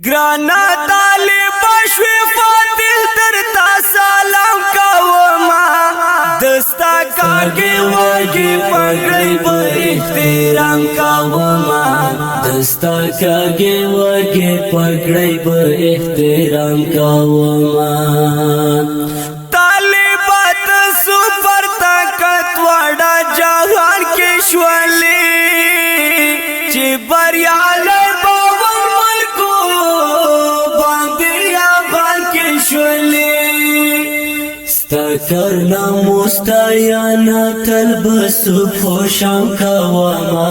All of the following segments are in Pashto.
گرانا طالب شوی فاتح در تا سلام کوما دستا کاگی واگی پگڑی با احترام کوما دستا کاگی واگی پگڑی با احترام کوما طالبات سپر طاقت وڑا جہان کی شولی چی بریالی کرنا مستایانا تلبسو خوشم کواما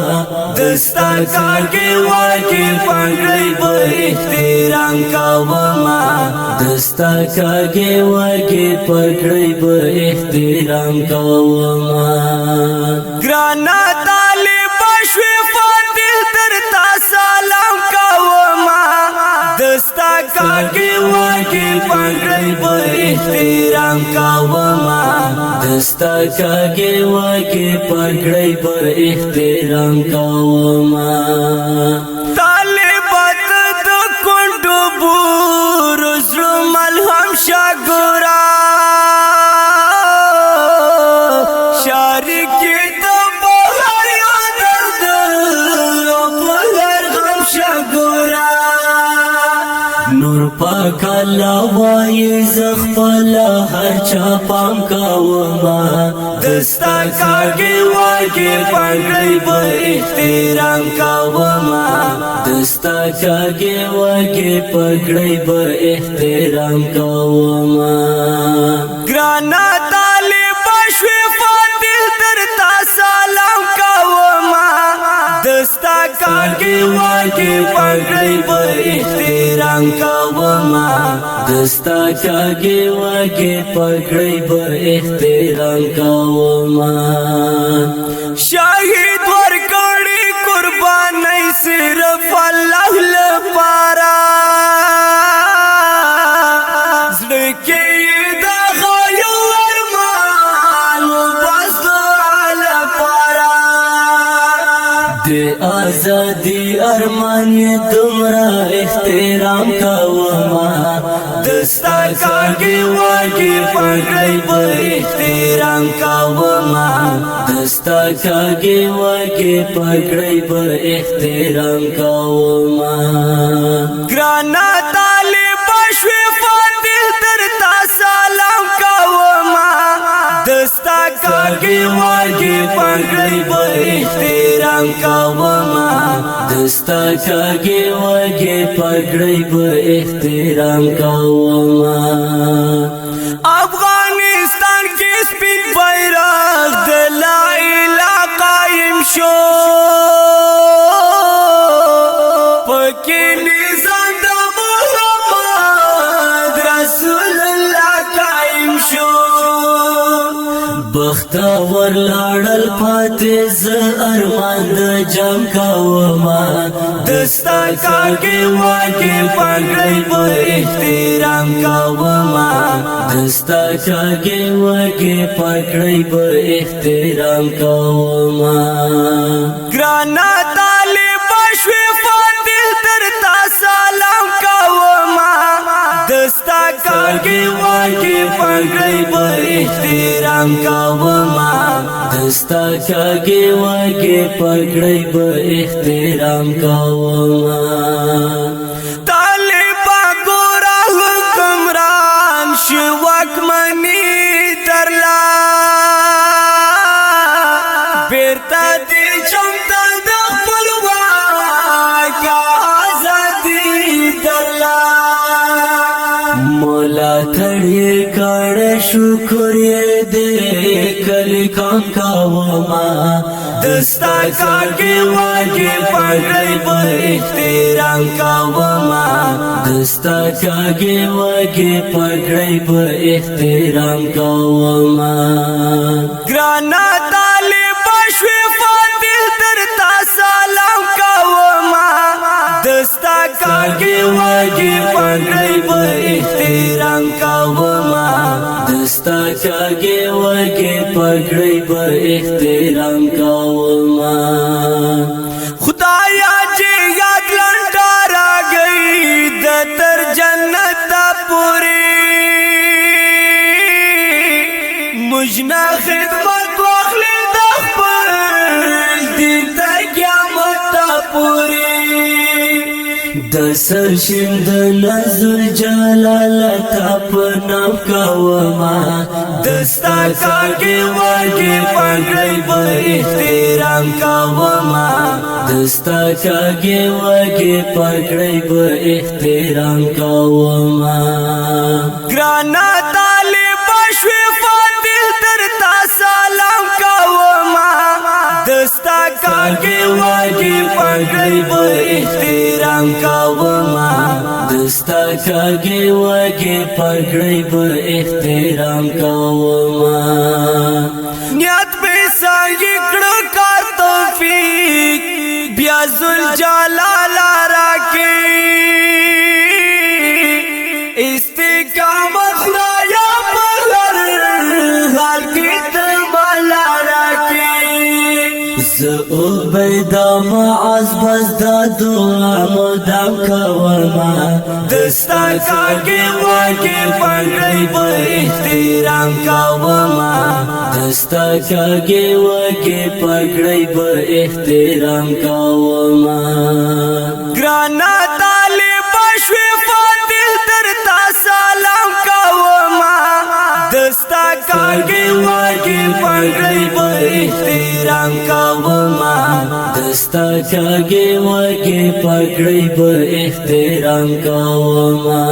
دستا کاگی واگی پگڑی با احترام کواما دستا کاگی واگی پگڑی با احترام کواما گرانا طالب شوی فاتح در تا سلام کواما دستا کاگی واگی پگڑی با احترام کواما دستا کاگی واگی پگڑی با احترام کواما طالبات د کندو بور زړه ملهم شاګورا شارکی د بهر یاد درد او بهر غم شاګورا نور پاک الله وای زخپلا هر چا پام کاوما دستا کاگی واگی پگڑی با احترام کاوما دستا کاگی واگی پگڑی با احترام کاوما گرانا طالب شوی فاتح در تا سلام کاوما دستا کاگی واگی پگڑی با احترام کاوما دستا کاگی واگی پگڑی با احترام کاوما شاہد ورکڑی قربانی صرف اللہ لپارا زڑکی دا غایو ارمان بس دعا لپارا دے آزادی ارمان تمرا احترام کاوما دستا کاگی واگی پگڑی با احترام کاوما دستا کاگی واگی پگڑی با احترام کاوما گرانا طالب شوی فاتح در تا سلام کاوما دستا کاگی واگی پگڑی با احترام کاوما دستا کاگی واگی پگڑی با احترام کاوما افغانستان کی سپین بیرغ د لا اله قائم شو پکې نظام د محمد رسول الله قائم شو بختور لاړل پاتې ز ارمان د جام کاوما دستا کاگی واگی پگڑی با احترام کاوما دستا کاگی واگی پگڑی با احترام کاوما گرانا طالب شوی فاتح در تا سلام کاوما دستا کاگی واگی پگڑی با احترام کاوما دستا کاگی واگی پگڑی با احترام کاوما طالبا گورا حکمران شوک منی درلا بیرتا دی چمتا د خپلواک آزادی درلا مولا تړي کړه شکر دې کلی کام کاوما دستا کاگی واگی پگڑی با احترام کاوما دستا کاگی واگی پگڑی با احترام کاوما گرانا طالب شوی فاتح در تا سلام کاوما دستا کاگی واگی پگڑی با احترام کاوما دستا کاگی واگی پگڑی با احترام کاوما خدایا جی یاد لنڈا را گئی خدمت واخلی د خپل دین تر قیامت پوری د سرشم د نظر جلالت اپنا کوما دستا کاږي واږي پګړې به احترام کوما دستا کاږي واږي پګړې به احترام کوما ګرانا طالب شوي فاتح درتا سلام کوما دستا کاږي واږي پګړې به احترام کوما دستا کاږي واږي پګړې به احترام کوما نیت به سانګي کړه کار توفیق بیا ذل جلال راکې استقامت خدایا پر حال کې ته بالا راکې زو بیدا معاذ بس دا دعا مدام کوما دستا کاږي واږي پګړې به احترام کوما دستا کاږي واږي پګړې به احترام کوما ګرانا طالب شوي فاتح درتا سلام کوما دستا کاږي واږي پګړې به احترام کوما دستا کاږي واږي پګړې به احترام کوما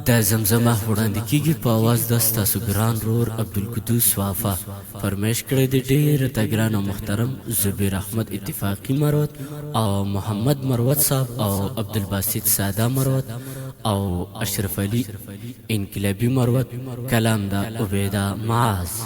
دا زمزمه وړاندې کیږي په आवाज د ستاسو ګران رور عبدالقدوس وافا فرمایش کړی دی ډېر ته ګران او محترم زبیر احمد اتفاقی مروت او محمد مروت صاحب او عبدالباسط ساده مروت او اشرف علي انقلابی مروت کلام دا عبیده معاذ